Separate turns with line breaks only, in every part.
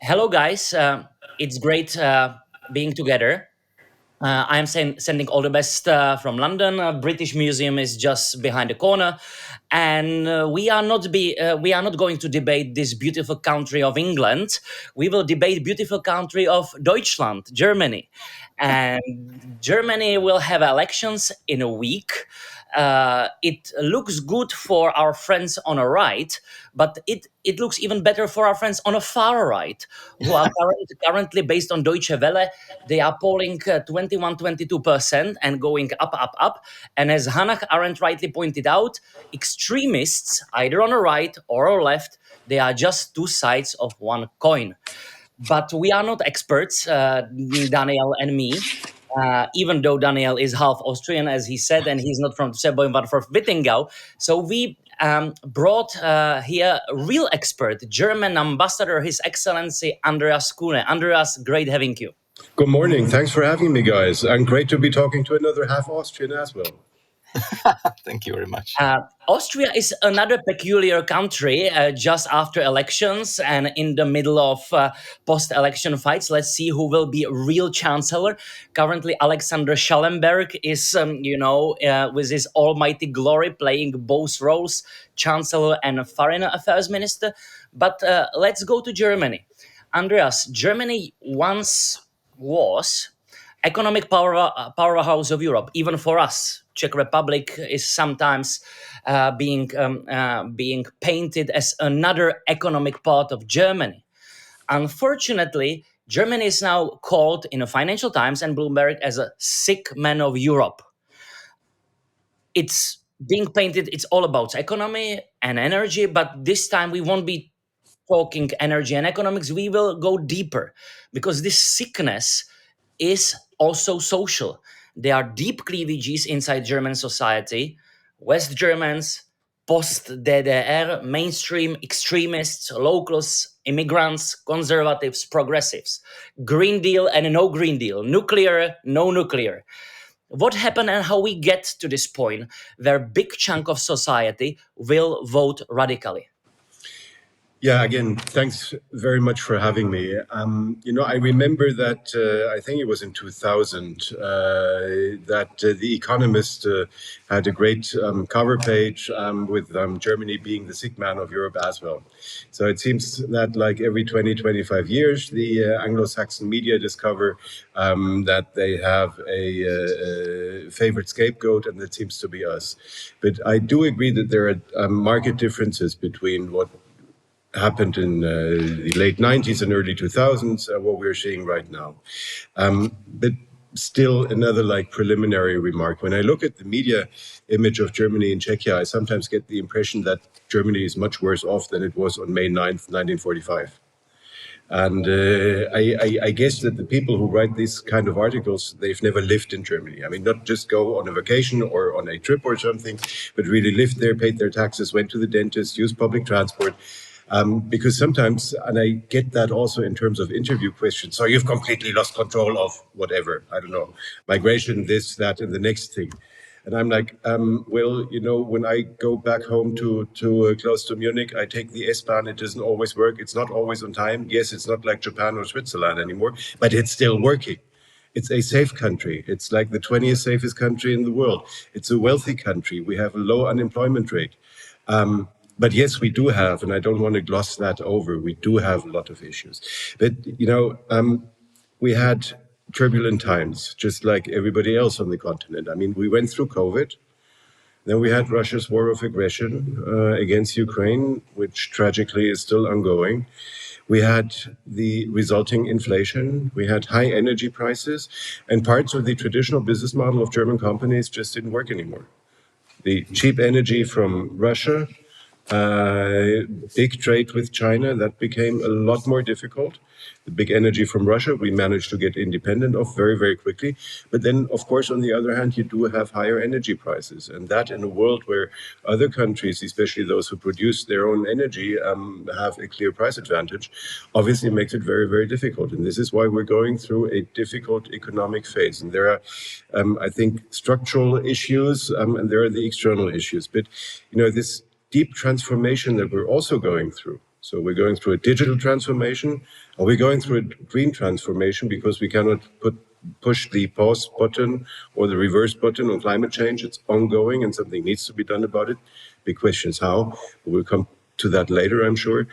Hello, guys. It's great being together. I am sending all the best from London. British Museum is just behind the corner, and we are not going to debate this beautiful country of England. We will debate beautiful country of Deutschland, Germany, and Germany will have elections in a week. It looks good for our friends on a right, but it looks even better for our friends on a far right, who are currently, based on Deutsche Welle, they are polling 21, 22% and going up, up, up. And as Hannah Arendt rightly pointed out, extremists, either on the right or on the left, they are just two sides of one coin. But we are not experts, Daniel and me. Even though Daniel is half Austrian, as he said, and he's not from Seboim but from Wittengau. So we brought here a real expert, German ambassador, His Excellency Andreas Kunne. Andreas, great having you.
Good morning. Thanks for having me, guys. And great to be talking to another half Austrian as well.
Thank you very much.
Austria is another peculiar country just after elections and in the middle of post-election fights. Let's see who will be real chancellor. Currently, Alexander Schallenberg is, with his almighty glory, playing both roles, chancellor and foreign affairs minister. But let's go to Germany. Andreas, Germany once was economic powerhouse of Europe, even for us. Czech Republic is sometimes being painted as another economic part of Germany. Unfortunately, Germany is now called in the Financial Times and Bloomberg as a sick man of Europe. It's being painted, it's all about economy and energy, but this time we won't be talking energy and economics. We will go deeper because this sickness is also social. There are deep cleavages inside German society. West Germans, post-DDR, mainstream extremists, locals, immigrants, conservatives, progressives. Green Deal and no Green Deal. Nuclear, no nuclear. What happened and how we get to this point where a big chunk of society will vote radically?
Yeah, again, thanks very much for having me. I remember that I think it was in 2000 that The Economist had a great cover page with Germany being the sick man of Europe as well. So it seems that like every 20, 25 years, the Anglo-Saxon media discover that they have a favorite scapegoat, and that seems to be us. But I do agree that there are marked differences between what happened in the late 90s and early 2000s, what we're seeing right now. But still another preliminary remark. When I look at the media image of Germany and Czechia, I sometimes get the impression that Germany is much worse off than it was on May 9th, 1945. And I guess that the people who write these kind of articles, they've never lived in Germany. I mean, not just go on a vacation or on a trip or something, but really lived there, paid their taxes, went to the dentist, used public transport. Because sometimes, and I get that also in terms of interview questions, so you've completely lost control of whatever, I don't know, migration, this, that, and the next thing. And I'm like, when I go back home to close to Munich, I take the S-Bahn. It doesn't always work. It's not always on time. Yes, it's not like Japan or Switzerland anymore, but it's still working. It's a safe country. It's like the 20th safest country in the world. It's a wealthy country. We have a low unemployment rate. But yes, we do have, and I don't want to gloss that over, we do have a lot of issues. But, we had turbulent times, just like everybody else on the continent. I mean, we went through COVID. Then we had Russia's war of aggression against Ukraine, which tragically is still ongoing. We had the resulting inflation. We had high energy prices. And parts of the traditional business model of German companies just didn't work anymore. The cheap energy from Russia, big trade with China, that became a lot more difficult. The big energy from Russia, we managed to get independent of very, very quickly. But then, of course, on the other hand, you do have higher energy prices. And that in a world where other countries, especially those who produce their own energy, have a clear price advantage, obviously makes it very, very difficult. And this is why we're going through a difficult economic phase. And there are, I think, structural issues, and there are the external issues. But, this deep transformation that we're also going through, So we're going through a digital transformation, and we're going through a green transformation because we cannot push the pause button or the reverse button on climate change. It's ongoing and something needs to be done about it. Big question is how. We'll come to that later, I'm sure.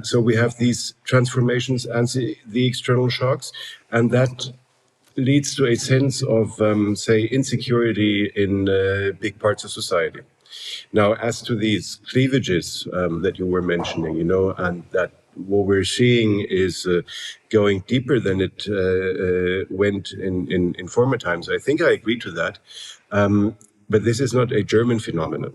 So we have these transformations and the external shocks, and that leads to a sense of, say, insecurity in big parts of society. Now, as to these cleavages that you were mentioning, and that what we're seeing is going deeper than it went in former times. I think I agree to that. But this is not a German phenomenon.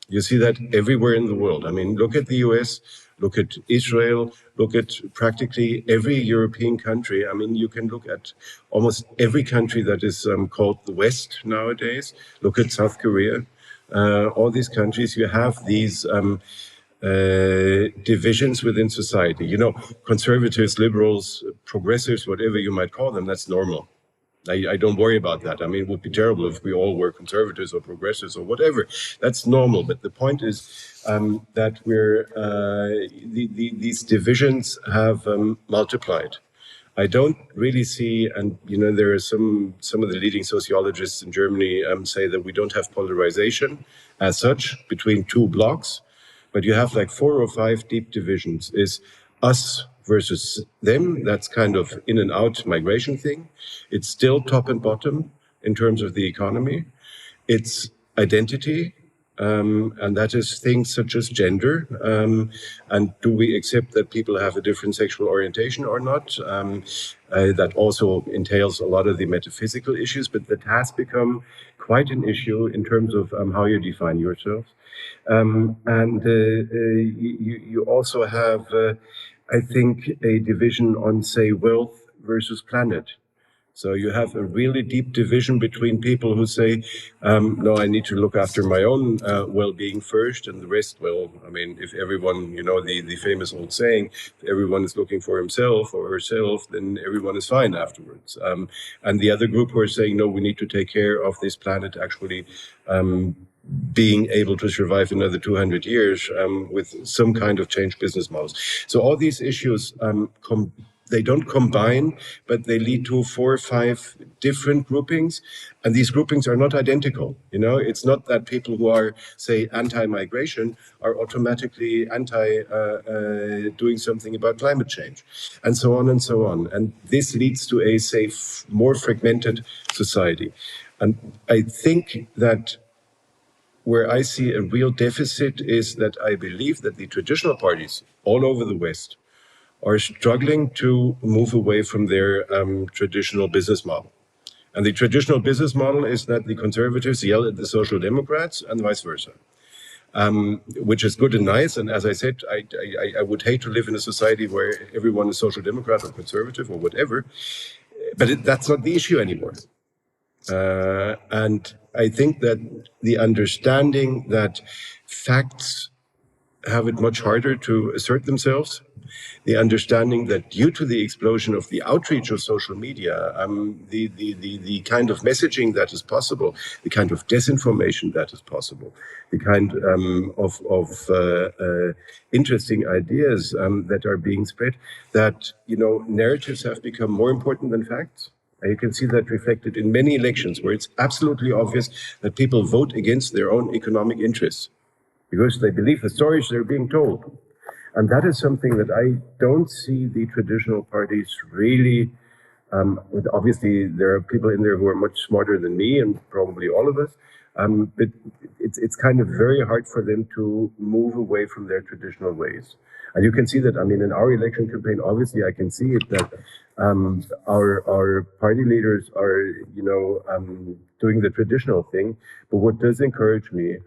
You see that everywhere in the world. I mean, look at the US, look at Israel, look at practically every European country. I mean, you can look at almost every country that is called the West nowadays. Look at South Korea. All these countries, you have these divisions within society. Conservatives, liberals, progressives, whatever you might call them, that's normal. I don't worry about that. I mean, it would be terrible if we all were conservatives or progressives or whatever. That's normal. But the point is that these divisions have multiplied. I don't really see, and there are some of the leading sociologists in Germany say that we don't have polarization as such between two blocks, but you have like 4 or 5 deep divisions. Is us versus them. That's kind of in and out migration thing. It's still top and bottom in terms of the economy. It's identity. And that is things such as gender. And do we accept that people have a different sexual orientation or not? That also entails a lot of the metaphysical issues, but that has become quite an issue in terms of how you define yourself. And you also have, I think, a division on, say, wealth versus planet. So you have a really deep division between people who say, no, I need to look after my own well-being first, and the rest, well, I mean, if everyone, the famous old saying, if everyone is looking for himself or herself, then everyone is fine afterwards. And the other group who are saying, no, we need to take care of this planet actually being able to survive another 200 years with some kind of changed business models. So all these issues they don't combine, but they lead to 4 or 5 different groupings. And these groupings are not identical. It's not that people who are, say, anti-migration are automatically doing something about climate change, and so on and so on. And this leads to a, say, more fragmented society. And I think that where I see a real deficit is that I believe that the traditional parties all over the West are struggling to move away from their traditional business model. And the traditional business model is that the conservatives yell at the social democrats and vice versa, which is good and nice. And as I said, I would hate to live in a society where everyone is social democrat or conservative or whatever, but that's not the issue anymore. And I think that the understanding that facts have it much harder to assert themselves, the understanding that due to the explosion of the outreach of social media, the kind of messaging that is possible, the kind of disinformation that is possible, the kind of interesting ideas that are being spread, that narratives have become more important than facts. And you can see that reflected in many elections where it's absolutely obvious that people vote against their own economic interests because they believe the stories they're being told. And that is something that I don't see the traditional parties really, obviously there are people in there who are much smarter than me and probably all of us, but it's kind of very hard for them to move away from their traditional ways. And you can see that, I mean, in our election campaign, obviously I can see it that our party leaders are, doing the traditional thing. But what does encourage me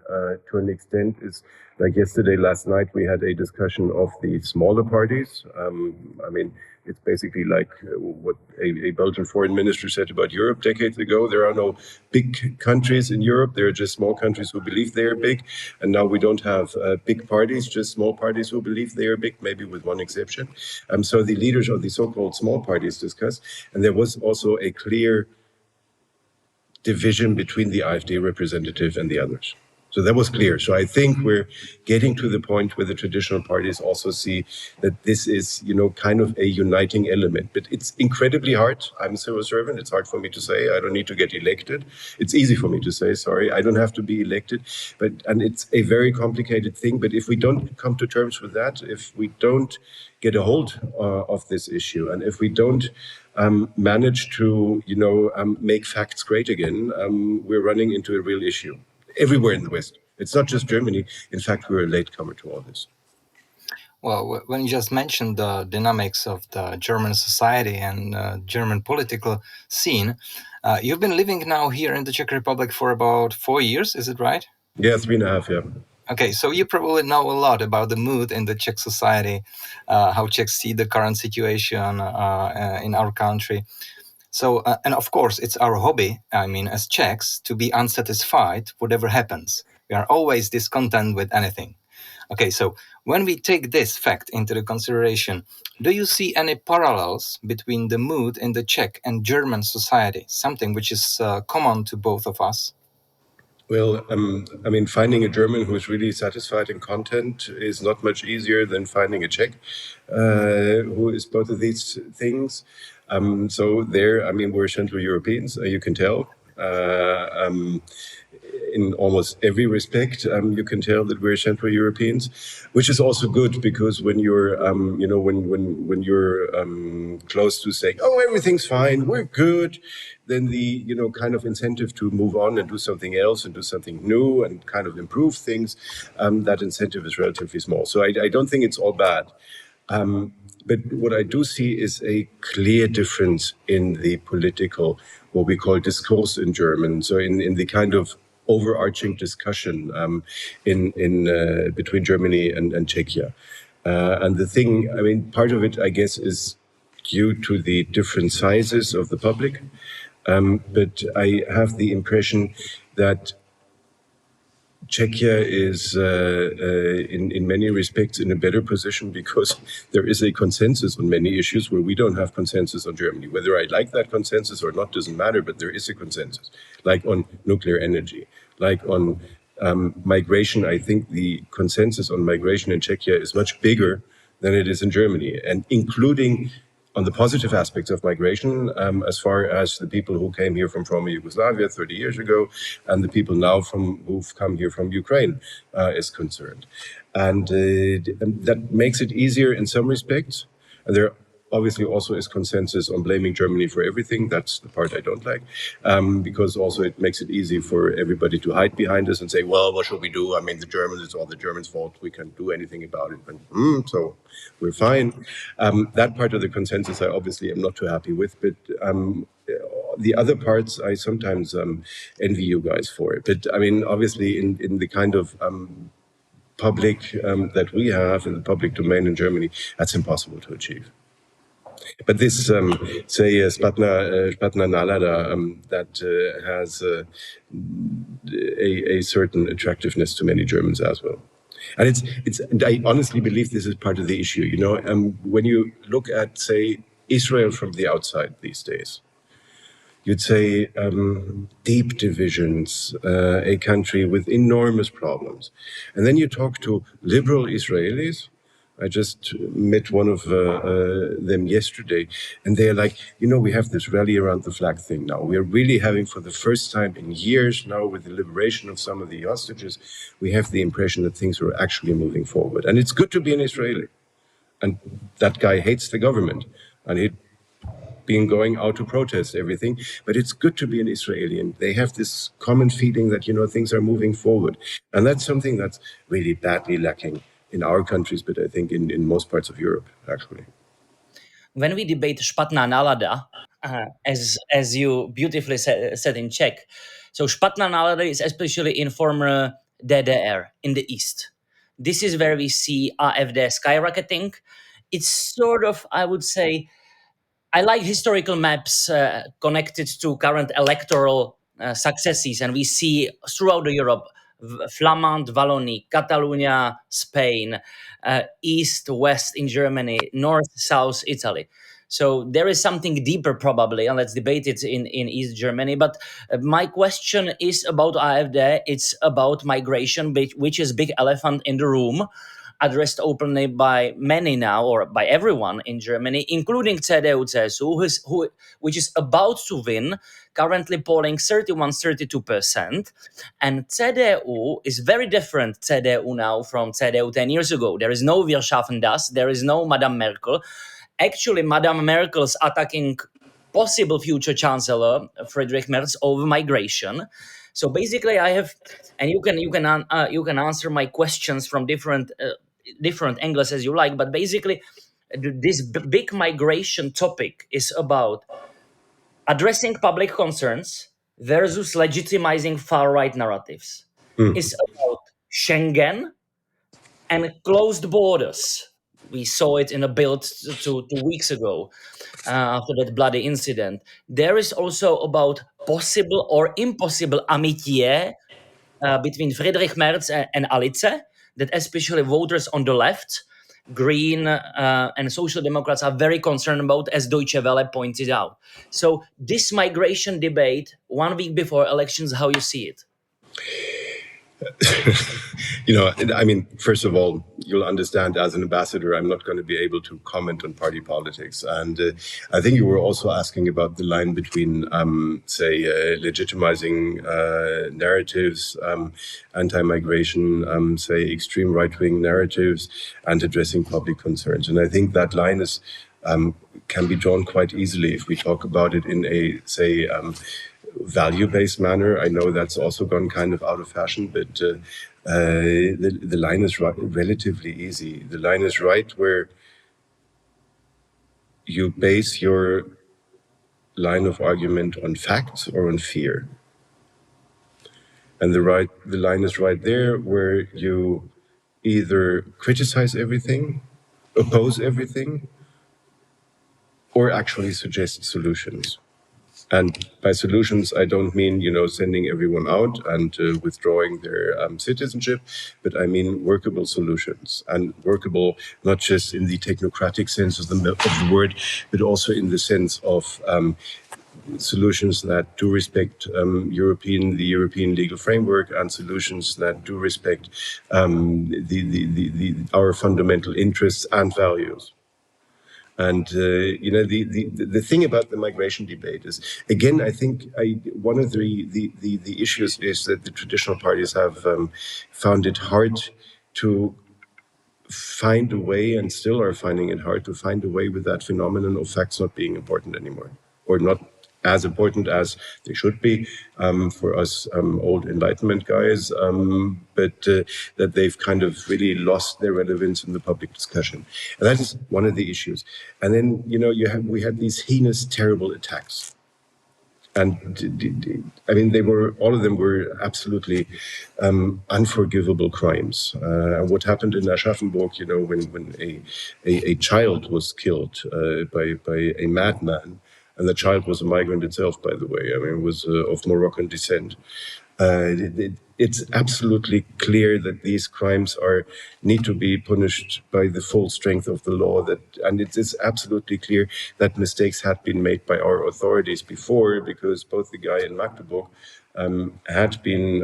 to an extent is, like last night, we had a discussion of the smaller parties. I mean, it's basically like what a Belgian foreign minister said about Europe decades ago. There are no big countries in Europe. There are just small countries who believe they are big. And now we don't have big parties, just small parties who believe they are big, maybe with one exception. So the leaders of the so-called small parties discussed. And there was also a clear division between the AfD representative and the others. So that was clear. So I think we're getting to the point where the traditional parties also see that this is, kind of a uniting element. But it's incredibly hard. I'm a civil servant. It's hard for me to say. I don't need to get elected. It's easy for me to say, sorry, I don't have to be elected. And it's a very complicated thing. But if we don't come to terms with that, if we don't get a hold of this issue, and if we don't manage to, make facts great again, we're running into a real issue everywhere in the West. It's not just Germany. In fact, we're a latecomer to all this.
Well, when you just mentioned the dynamics of the German society and German political scene, you've been living now here in the Czech Republic for about 4 years, is it right?
Yeah, 3.5, yeah.
Okay, so you probably know a lot about the mood in the Czech society, how Czechs see the current situation in our country. So, and of course, it's our hobby, as Czechs, to be unsatisfied, whatever happens. We are always discontent with anything. Okay, so when we take this fact into the consideration, do you see any parallels between the mood in the Czech and German society, something which is common to both of us?
Well, finding a German who is really satisfied in content is not much easier than finding a Czech who is both of these things. So there, we're Central Europeans, you can tell. In almost every respect, you can tell that we're Central Europeans, which is also good because when you're, when you're close to saying, "Oh, everything's fine, we're good," then the kind of incentive to move on and do something else and do something new and kind of improve things, that incentive is relatively small. So I don't think it's all bad. But what I do see is a clear difference in the political, what we call discourse in German. So in the kind of overarching discussion between Germany and Czechia. And the thing, part of it, I guess, is due to the different sizes of the public. But I have the impression that Czechia is, in many respects, in a better position because there is a consensus on many issues where we don't have consensus on Germany. Whether I like that consensus or not doesn't matter, but there is a consensus, like on nuclear energy, like on migration. I think the consensus on migration in Czechia is much bigger than it is in Germany, and including on the positive aspects of migration, as far as the people who came here from former Yugoslavia 30 years ago and the people now who've come here from Ukraine is concerned. And that makes it easier in some respects. And there obviously also is consensus on blaming Germany for everything. That's the part I don't like, because also it makes it easy for everybody to hide behind us and say, well, what should we do? The Germans, it's all the Germans' fault. We can't do anything about it. And, so we're fine. That part of the consensus I obviously am not too happy with, but the other parts I sometimes envy you guys for it. But obviously in the kind of public that we have in the public domain in Germany, that's impossible to achieve. But this, Spatna Nalada, that has a certain attractiveness to many Germans as well. And I honestly believe this is part of the issue. When you look at, say, Israel from the outside these days, you'd say deep divisions, a country with enormous problems. And then you talk to liberal Israelis. I just met one of them yesterday, and they're like, we have this rally around the flag thing now. We're really having, for the first time in years now, with the liberation of some of the hostages, we have the impression that things are actually moving forward. And it's good to be an Israeli. And that guy hates the government, and he'd been going out to protest everything. But it's good to be an Israeli, and they have this common feeling that, things are moving forward. And that's something that's really badly lacking in our countries, but I think in most parts of Europe, actually.
When we debate Špatná nálada, as you beautifully said in Czech, so Špatná nálada is especially in former DDR in the east. This is where we see AfD skyrocketing. It's sort of, I would say, I like historical maps connected to current electoral successes, and we see throughout Europe Flamand, Wallonie, Catalonia, Spain, east, west in Germany, north, south, Italy. So there is something deeper probably, and let's debate it in East Germany. But my question is about AfD. It's about migration, which is big elephant in the room, addressed openly by many now, or by everyone in Germany, including CDU-CSU, which is about to win, currently polling 31-32%. And CDU is very different CDU now from CDU 10 years ago. There is no Wir schaffen das, there is no Madame Merkel. Actually, Madame Merkel's attacking possible future chancellor Friedrich Merz over migration. So basically, I have, and you can answer my questions from different angles as you like. But basically, this big migration topic is about addressing public concerns versus legitimizing far right narratives. It's about Schengen and closed borders. We saw it in a Bild 2 weeks ago after that bloody incident. There is also about possible or impossible amitié between Friedrich Merz and Alice, that especially voters on the left, Green and Social Democrats, are very concerned about, as Deutsche Welle pointed out. So this migration debate, 1 week before elections, how you see it?
I mean, first of all, you'll understand as an ambassador, I'm not going to be able to comment on party politics. And I think you were also asking about the line between, legitimizing narratives, anti-migration, extreme right-wing narratives, and addressing public concerns. And I think that line is can be drawn quite easily if we talk about it in a, value-based manner. I know that's also gone kind of out of fashion, but the line is relatively easy. The line is right where you base your line of argument on facts or on fear. And the line is right there where you either criticize everything, oppose everything, or actually suggest solutions. And by solutions, I don't mean, sending everyone out and withdrawing their citizenship, but I mean workable solutions, and workable not just in the technocratic sense of the word, but also in the sense of solutions that do respect the European legal framework, and solutions that do respect our fundamental interests and values. And the thing about the migration debate is, again, I think one of the issues is that the traditional parties have found it hard to find a way, and still are finding it hard to find a way with that phenomenon of facts not being important anymore, or not as important as they should be for us old Enlightenment guys, but that they've kind of really lost their relevance in the public discussion. And that is one of the issues. And then, we had these heinous, terrible attacks. And I mean, all of them were absolutely unforgivable crimes. What happened in Aschaffenburg, when a child was killed by a madman, and the child was a migrant itself, by the way. I mean, it was of Moroccan descent. It's absolutely clear that these crimes need to be punished by the full strength of the law. And it is absolutely clear that mistakes had been made by our authorities before, because both the guy in Magdeburg had been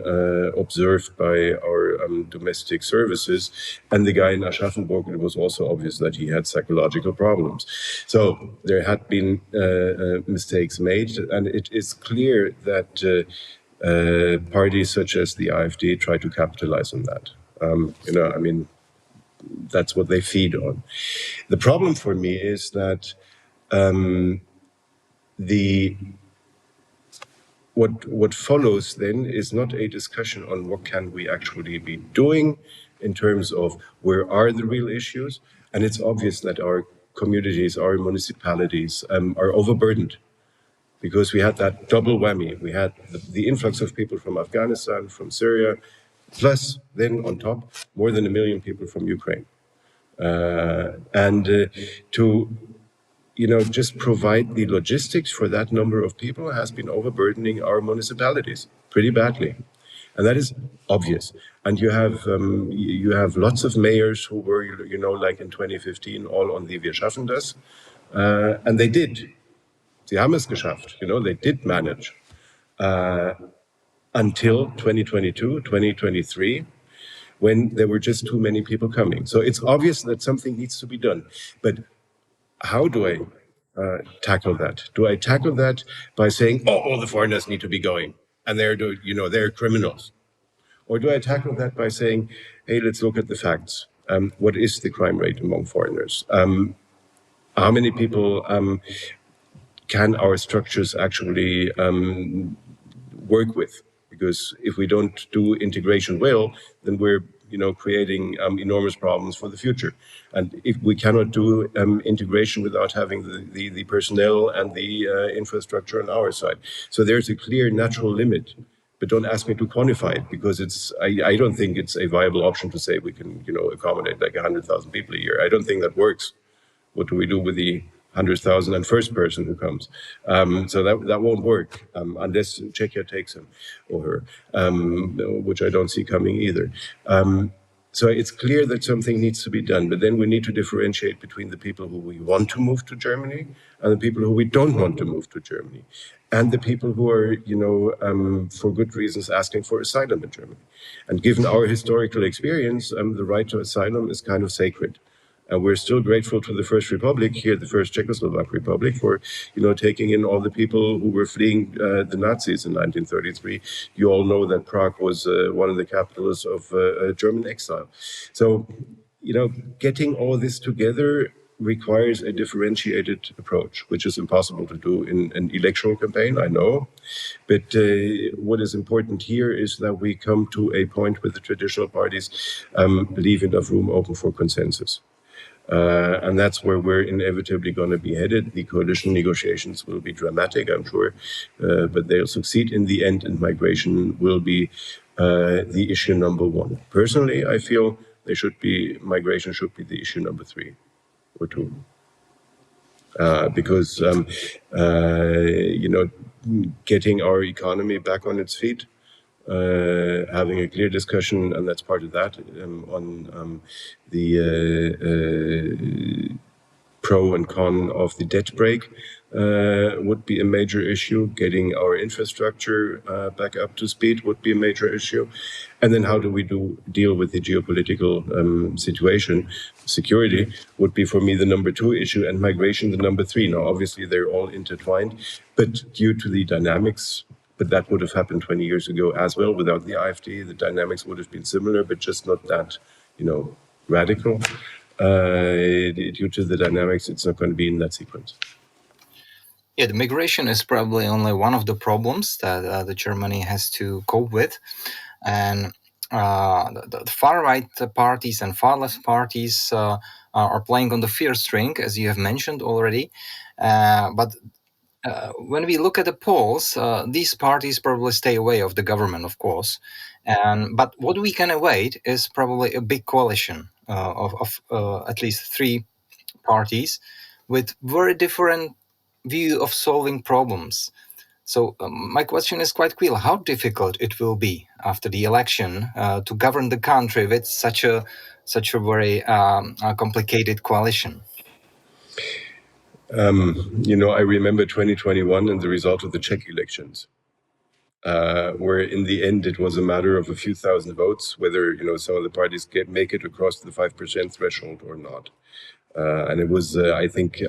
observed by our domestic services, and the guy in Aschaffenburg, it was also obvious that he had psychological problems. So there had been mistakes made, and it is clear that parties such as the AfD try to capitalize on that. I mean, that's what they feed on. The problem for me is that what follows then is not a discussion on what can we actually be doing in terms of where are the real issues. And it's obvious that our communities, our municipalities are overburdened, because we had that double whammy. We had the influx of people from Afghanistan, from Syria, plus then on top, more than 1 million people from Ukraine. To just provide the logistics for that number of people has been overburdening our municipalities pretty badly. And that is obvious. And you have lots of mayors who were, like in 2015, all on the Wir schaffen das And they did. Sie haben es geschafft. They did manage until 2022, 2023, when there were just too many people coming. So it's obvious that something needs to be done. But how do I tackle that? Do I tackle that by saying, "Oh, all the foreigners need to be going, and they're criminals," or do I tackle that by saying, "Hey, let's look at the facts. What is the crime rate among foreigners? How many people can our structures actually work with? Because if we don't do integration well, then we're creating enormous problems for the future. And if we cannot do integration without having the personnel and the infrastructure on our side, so there's a clear natural limit. But don't ask me to quantify it, because I don't think it's a viable option to say we can accommodate like 100,000 people a year. I don't think that works. What do we do with the 100,000 and first person who comes? So that won't work unless Czechia takes him or her, which I don't see coming either. So it's clear that something needs to be done, but then we need to differentiate between the people who we want to move to Germany and the people who we don't want to move to Germany, and the people who are, for good reasons asking for asylum in Germany. And given our historical experience, the right to asylum is kind of sacred. And we're still grateful to the First Republic, here the First Czechoslovak Republic, for taking in all the people who were fleeing the Nazis in 1933. You all know that Prague was one of the capitals of German exile. So, getting all this together requires a differentiated approach, which is impossible to do in an electoral campaign, I know. But what is important here is that we come to a point where the traditional parties leave enough room open for consensus. And that's where we're inevitably going to be headed. The coalition negotiations will be dramatic, I'm sure, but they'll succeed in the end, and migration will be the issue number one. Personally, I feel migration should be the issue number 3 or 2. Because, getting our economy back on its feet, having a clear discussion, and that's part of that, on the pro and con of the debt brake would be a major issue. Getting our infrastructure back up to speed would be a major issue. And then how do we deal with the geopolitical situation? Security would be, for me, the number 2 issue, and migration the number 3. Now, obviously, they're all intertwined, but due to the dynamics, but that would have happened 20 years ago as well. Without the AfD, the dynamics would have been similar, but just not that, radical. Due to the dynamics, it's not going to be in that sequence.
Yeah, the migration is probably only one of the problems that Germany has to cope with. And the far-right parties and far-left parties are playing on the fear string, as you have mentioned already. But when we look at the polls, these parties probably stay away of the government, of course. But what we can await is probably a big coalition of at least 3 parties with very different view of solving problems. So my question is quite clear: how difficult it will be after the election to govern the country with such a very complicated coalition?
I remember 2021 and the result of the Czech elections, where in the end it was a matter of a few thousand votes, whether some of the parties make it across the 5% threshold or not. And it was, I think,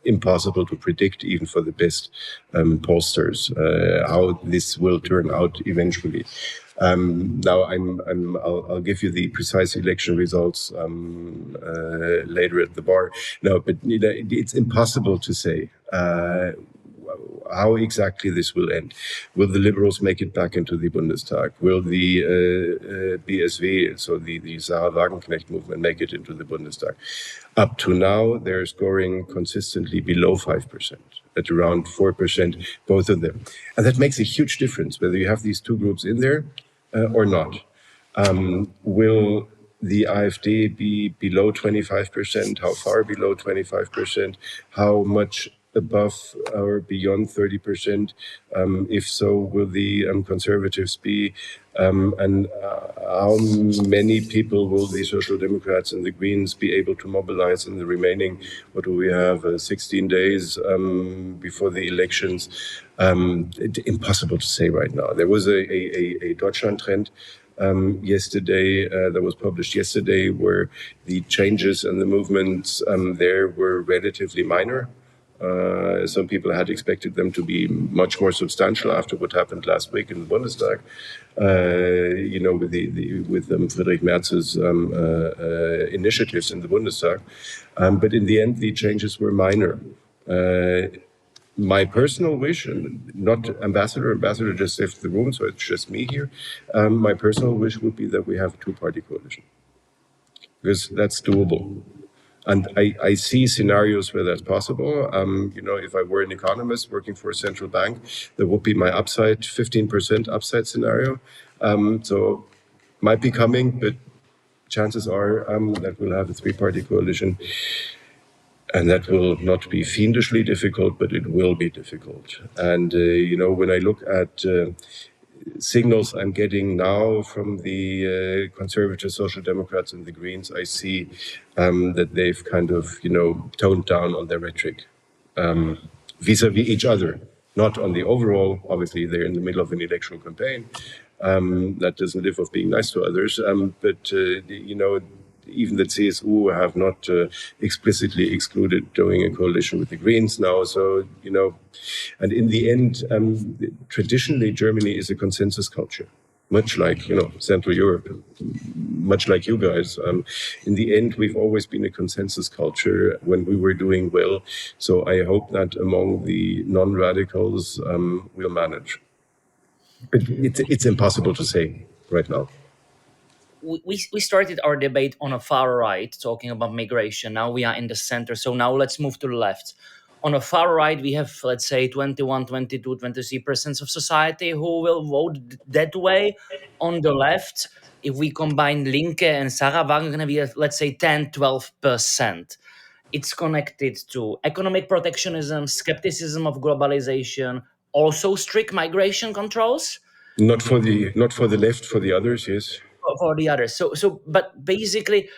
impossible to predict, even for the best pollsters, how this will turn out eventually. Now, I'll give you the precise election results later at the bar. No, but it's impossible to say how exactly this will end. Will the Liberals make it back into the Bundestag? Will the BSV, so the Sarah Wagenknecht movement, make it into the Bundestag? Up to now, they're scoring consistently below 5%, at around 4%, both of them. And that makes a huge difference, whether you have these 2 groups in there or not. Will the AfD be below 25%? How far below 25%? How much above or beyond 30%? If so, will the Conservatives be? And how many people will the Social Democrats and the Greens be able to mobilize in the remaining, what do we have, 16 days before the elections? Impossible to say right now. There was a Deutschland trend yesterday that was published yesterday, where the changes and the movements there were relatively minor. Some people had expected them to be much more substantial after what happened last week in the Bundestag. With Friedrich Merz's initiatives in the Bundestag. But in the end, the changes were minor. My personal wish, and not ambassador just left the room, so it's just me here. My personal wish would be that we have a two-party coalition, because that's doable. And I see scenarios where that's possible. If I were an economist working for a central bank, that would be my upside, 15% upside scenario. So might be coming, but chances are that we'll have a three-party coalition. And that will not be fiendishly difficult, but it will be difficult. And, when I look at signals I'm getting now from the Conservative Social Democrats and the Greens, I see that they've kind of, toned down on their rhetoric vis-a-vis each other, not on the overall. Obviously, they're in the middle of an electoral campaign that doesn't live off being nice to others. But even the CSU have not explicitly excluded doing a coalition with the Greens now. So, and in the end, traditionally, Germany is a consensus culture, much like, Central Europe, much like you guys. In the end, we've always been a consensus culture when we were doing well. So I hope that among the non-radicals, we'll manage. But it's impossible to say right now.
We started our debate on a far right, talking about migration. Now we are in the center. So now let's move to the left. On a far right, we have, let's say, 21, 22, 23% of society who will vote that way. On the left, if we combine Linke and Sarah, we're going to be at, let's say, 10, 12%. It's connected to economic protectionism, skepticism of globalization, also strict migration controls.
Not for the left, for the others, yes.
For the others. But basically,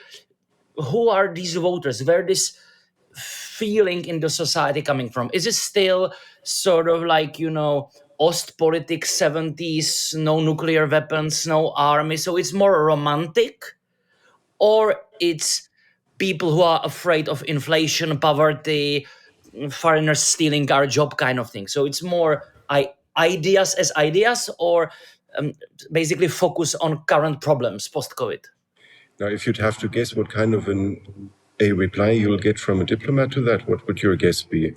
who are these voters? Where this feeling in the society coming from? Is it still sort of like, Ostpolitik 70s, no nuclear weapons, no army? So it's more romantic? Or it's people who are afraid of inflation, poverty, foreigners stealing our job kind of thing? So it's more ideas as ideas, or basically focus on current problems post-COVID?
Now, if you'd have to guess what kind of a reply you'll get from a diplomat to that, what would your guess be?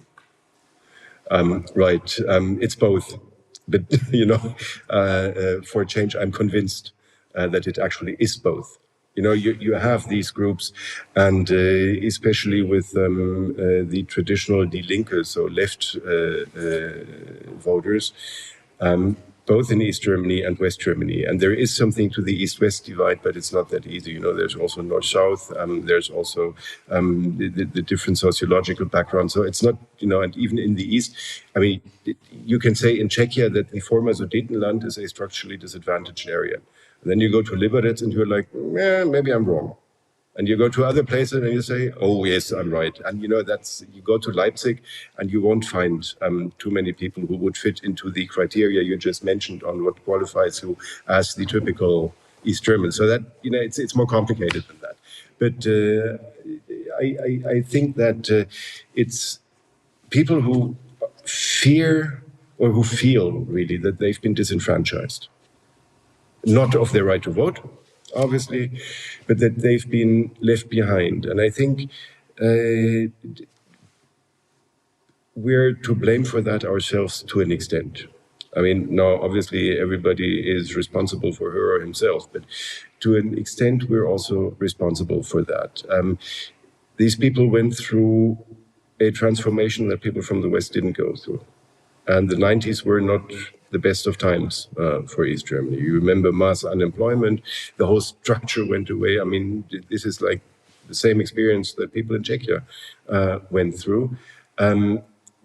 Right, it's both. But, for a change, I'm convinced that it actually is both. You have these groups, and especially with the traditional Die Linke, so left voters, both in East Germany and West Germany. And there is something to the East-West divide, but it's not that easy. There's also North-South. There's also the different sociological background. So it's not, and even in the East, I mean, you can say in Czechia that the former Sudetenland is a structurally disadvantaged area. And then you go to Liberec and you're like, maybe I'm wrong. And you go to other places and you say, oh, yes, I'm right. And, you go to Leipzig and you won't find too many people who would fit into the criteria you just mentioned on what qualifies who as the typical East German. So that, it's more complicated than that. But I think that it's people who fear or who feel really that they've been disenfranchised, not of their right to vote, obviously, but that they've been left behind. And I think we're to blame for that ourselves to an extent. I mean, now, obviously, everybody is responsible for her or himself, but to an extent, we're also responsible for that. These people went through a transformation that people from the West didn't go through. And the 90s were not the best of times for East Germany. You remember mass unemployment, the whole structure went away. I mean, this is like the same experience that people in Czechia went through.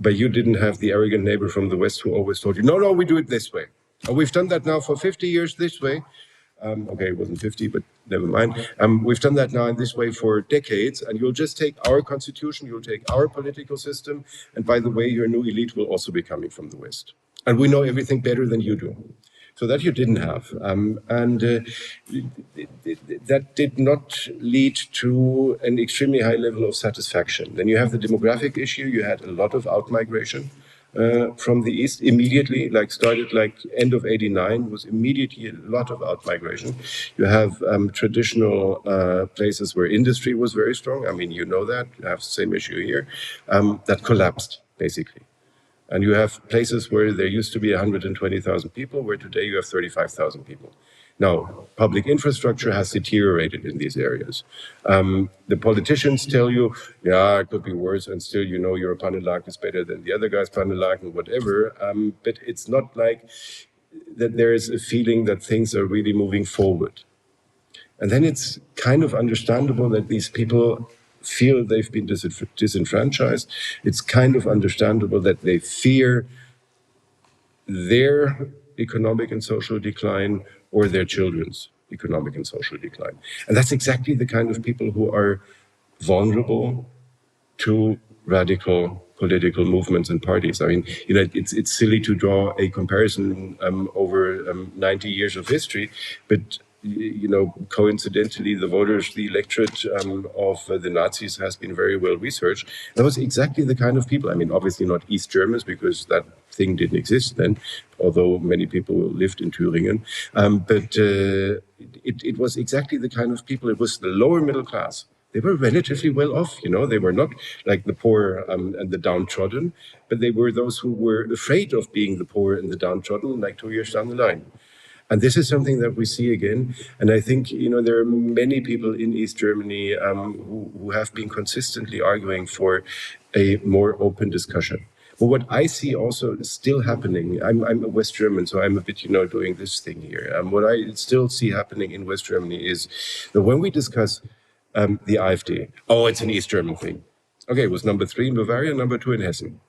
but you didn't have the arrogant neighbor from the West who always told you, no, we do it this way. Oh, we've done that now for 50 years this way. Okay, it wasn't 50, but never mind. We've done that now in this way for decades, and you'll just take our constitution, you'll take our political system, and by the way, your new elite will also be coming from the West. And we know everything better than you do. So that you didn't have. That did not lead to an extremely high level of satisfaction. Then you have the demographic issue. You had a lot of outmigration from the East immediately, started end of 89, was immediately a lot of outmigration. You have traditional places where industry was very strong. I mean, you know that. You have the same issue here. That collapsed, basically. And you have places where there used to be 120,000 people, where today you have 35,000 people. Now, public infrastructure has deteriorated in these areas. The politicians tell you, yeah, it could be worse, and still, your Panelag is better than the other guy's Panelag and whatever. But it's not like that there is a feeling that things are really moving forward. And then it's kind of understandable that these people feel they've been disenfranchised. It's kind of understandable that they fear their economic and social decline or their children's economic and social decline. And that's exactly the kind of people who are vulnerable to radical political movements and parties. I mean, it's silly to draw a comparison over 90 years of history, but coincidentally, the electorate of the Nazis has been very well researched. That was exactly the kind of people. I mean, obviously not East Germans, because that thing didn't exist then, although many people lived in Thüringen. But it was exactly the kind of people. It was the lower middle class. They were relatively well off, They were not like the poor and the downtrodden, but they were those who were afraid of being the poor and the downtrodden, like 2 years down the line. And this is something that we see again. And I think, there are many people in East Germany who have been consistently arguing for a more open discussion. But what I see also still happening, I'm a West German, so I'm a bit, doing this thing here. What I still see happening in West Germany is that when we discuss the AfD, it's an East German thing. Okay, it was number 3 in Bavaria, number 2 in Hessen.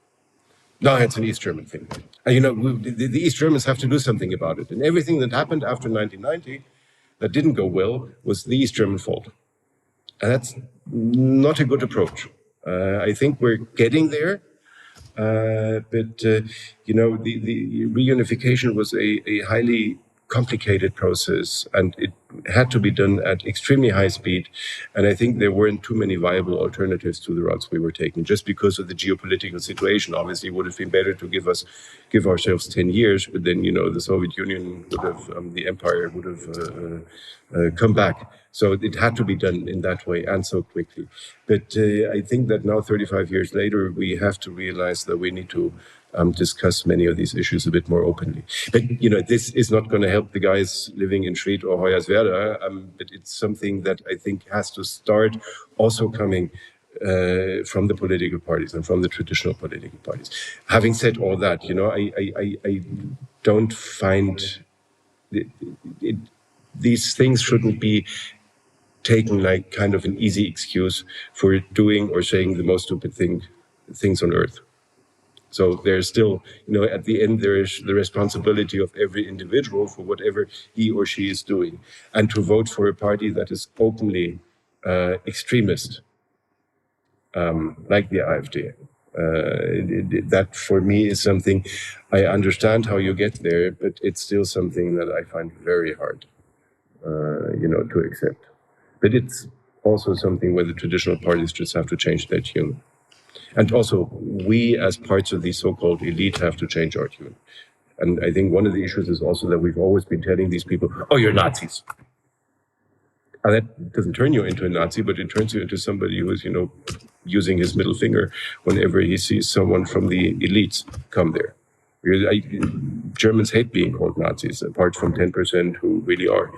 No, it's an East German thing. And, the East Germans have to do something about it. And everything that happened after 1990 that didn't go well was the East German fault. And that's not a good approach. I think we're getting there. But the reunification was a highly complicated process, and it had to be done at extremely high speed. And I think there weren't too many viable alternatives to the routes we were taking, just because of the geopolitical situation. Obviously, it would have been better to give ourselves 10 years, but then, the Soviet Union would have, the empire would have come back. So it had to be done in that way and so quickly. But I think that now, 35 years later, we have to realize that we need to discuss many of these issues a bit more openly. But, this is not going to help the guys living in Schwedt or Hoyerswerda, but it's something that I think has to start also coming from the political parties and from the traditional political parties. Having said all that, I don't find these things shouldn't be taken like kind of an easy excuse for doing or saying the most stupid things on earth. So there's still, at the end, there is the responsibility of every individual for whatever he or she is doing. And to vote for a party that is openly extremist, like the AfD. That for me is something, I understand how you get there, but it's still something that I find very hard, to accept. But it's also something where the traditional parties just have to change their tune. And also, we as parts of the so-called elite have to change our tune. And I think one of the issues is also that we've always been telling these people, you're Nazis. And that doesn't turn you into a Nazi, but it turns you into somebody who is, using his middle finger whenever he sees someone from the elites come there. Germans hate being called Nazis, apart from 10% who really are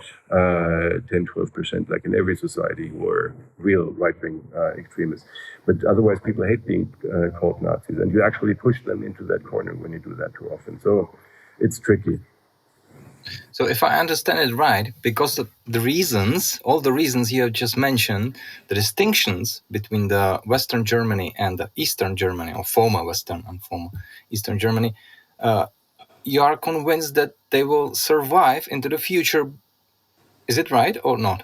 10, 12%, like in every society, who are real right-wing extremists. But otherwise, people hate being called Nazis, and you actually push them into that corner when you do that too often. So it's tricky.
So if I understand it right, because the reasons, all the reasons you have just mentioned, the distinctions between the Western Germany and the Eastern Germany, or former Western and former Eastern Germany, you are convinced that they will survive into the future. Is it right or not?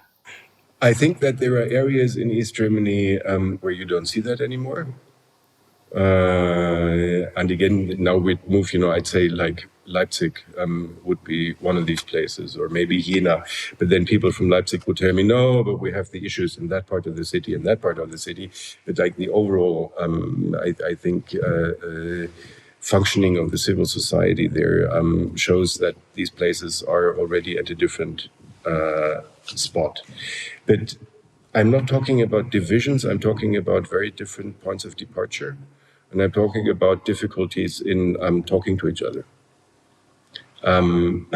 I think that there are areas in East Germany where you don't see that anymore. And again, now we'd move, I'd say like Leipzig would be one of these places, or maybe Jena. But then people from Leipzig would tell me, no, but we have the issues in that part of the city and that part of the city. But like the overall, I think, functioning of the civil society there shows that these places are already at a different spot. But I'm not talking about divisions, I'm talking about very different points of departure. And I'm talking about difficulties in talking to each other. In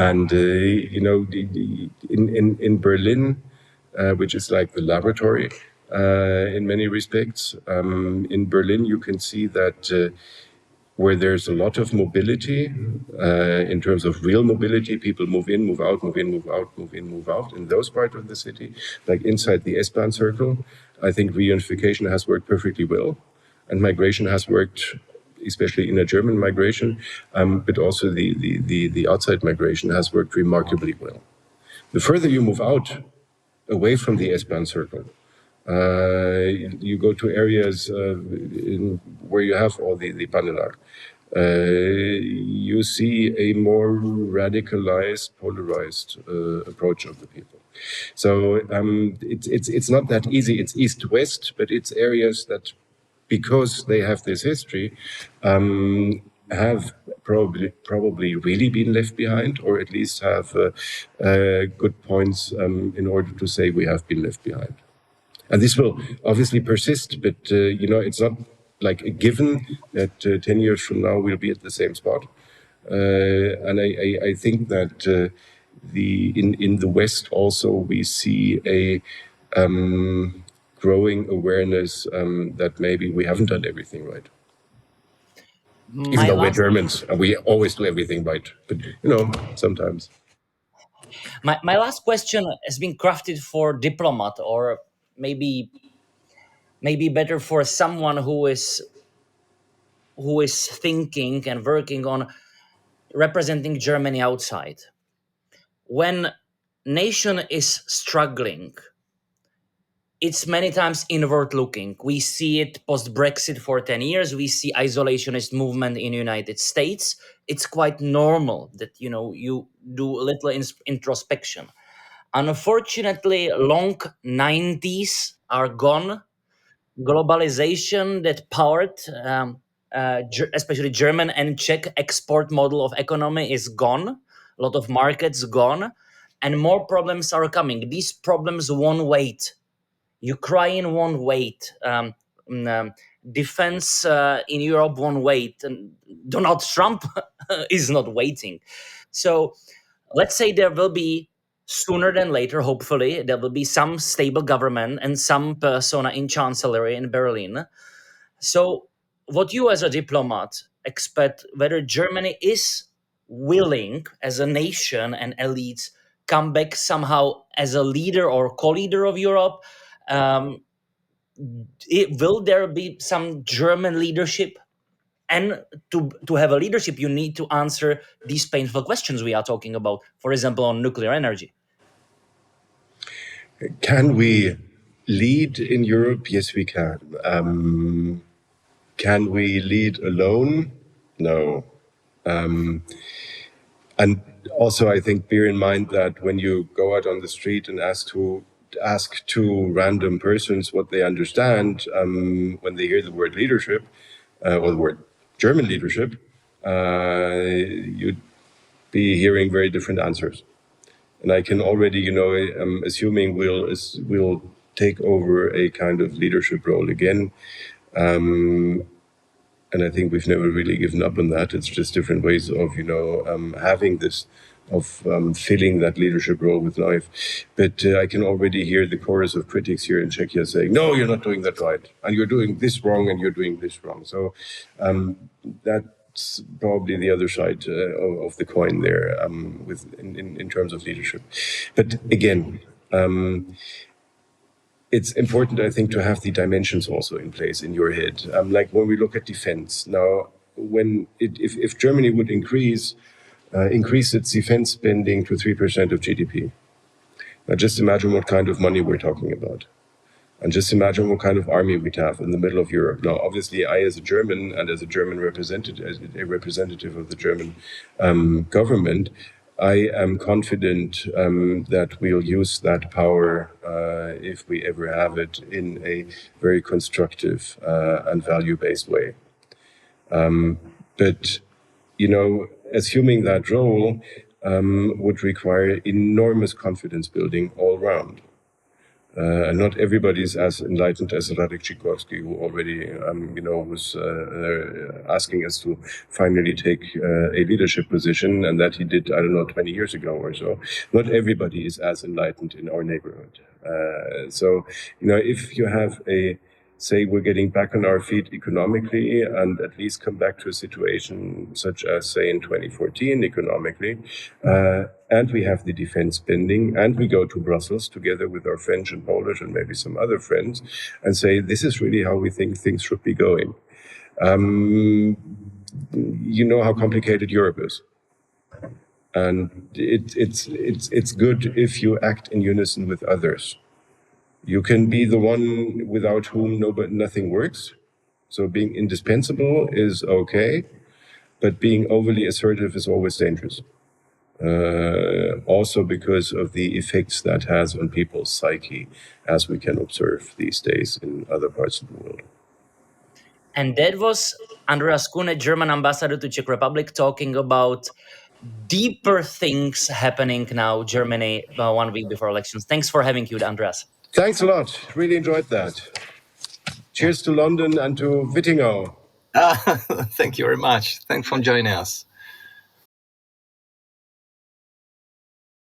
Berlin, which is like the laboratory in many respects, in Berlin you can see that where there's a lot of mobility, in terms of real mobility, people move in, move out, move in, move out, move in, move out, in those parts of the city, like inside the S-Bahn circle, I think reunification has worked perfectly well. And migration has worked, especially inner German migration, but also the outside migration has worked remarkably well. The further you move out, away from the S-Bahn circle, you go to areas where you have all the Panelak. You see a more radicalized, polarized approach of the people. So it's not that easy. It's east-west, but it's areas that, because they have this history, have probably really been left behind, or at least have good points in order to say we have been left behind. And this will obviously persist, but it's not like a given that 10 years from now we'll be at the same spot. And I think that in the West also we see a growing awareness that maybe we haven't done everything right. Even though we're Germans and we always do everything right, but sometimes.
My last question has been crafted for diplomat, or maybe better for someone who is thinking and working on representing Germany outside. When nation is struggling, it's many times inward looking. We see it post Brexit for 10 years. We see isolationist movement in the United States. It's quite normal that you do a little introspection. Unfortunately, long 90s are gone. Globalization that powered especially German and Czech export model of economy is gone. A lot of markets gone, and more problems are coming. These problems won't wait. Ukraine won't wait. Defense in Europe won't wait. And Donald Trump is not waiting. So let's say there will be, sooner than later, hopefully, there will be some stable government and some persona in chancellery in Berlin. So what you as a diplomat expect, whether Germany is willing as a nation and elites come back somehow as a leader or co-leader of Europe? Will there be some German leadership? And to have a leadership, you need to answer these painful questions we are talking about, for example, on nuclear energy.
Can we lead in Europe? Yes, we can. Can we lead alone? No. And also, I think, bear in mind that when you go out on the street and ask two random persons what they understand when they hear the word leadership, or the word German leadership, you'd be hearing very different answers. And I can already, assuming we'll take over a kind of leadership role again. And I think we've never really given up on that. It's just different ways of, having this, of filling that leadership role with life. But I can already hear the chorus of critics here in Czechia saying, no, you're not doing that right. And you're doing this wrong and you're doing this wrong. So that that's probably the other side of the coin there, in terms of leadership. But again, it's important, I think, to have the dimensions also in place in your head. Like when we look at defense now, if Germany would increase its defense spending to 3% of GDP, now just imagine what kind of money we're talking about. And just imagine what kind of army we'd have in the middle of Europe. Now, obviously, I, as a German and as a German representative, of the German government, I am confident that we'll use that power, if we ever have it, in a very constructive and value-based way. But, assuming that role would require enormous confidence building all round. And not everybody is as enlightened as Radek Sikorski, who already, was asking us to finally take a leadership position, and that he did, 20 years ago or so. Not everybody is as enlightened in our neighborhood. So, if you have say we're getting back on our feet economically and at least come back to a situation such as, say, in 2014 economically, and we have the defense spending, and we go to Brussels together with our French and Polish and maybe some other friends and say, this is really how we think things should be going. You know how complicated Europe is. And it's good if you act in unison with others. You can be the one without whom nothing works. So being indispensable is okay, but being overly assertive is always dangerous. Also because of the effects that has on people's psyche, as we can observe these days in other parts of the world.
And that was Andreas Kunne, German ambassador to Czech Republic, talking about deeper things happening now, Germany, 1 week before elections. Thanks for having you, Andreas.
Thanks a lot. Really enjoyed that. Cheers to London and to Wittingau.
Thank you very much. Thanks for joining us.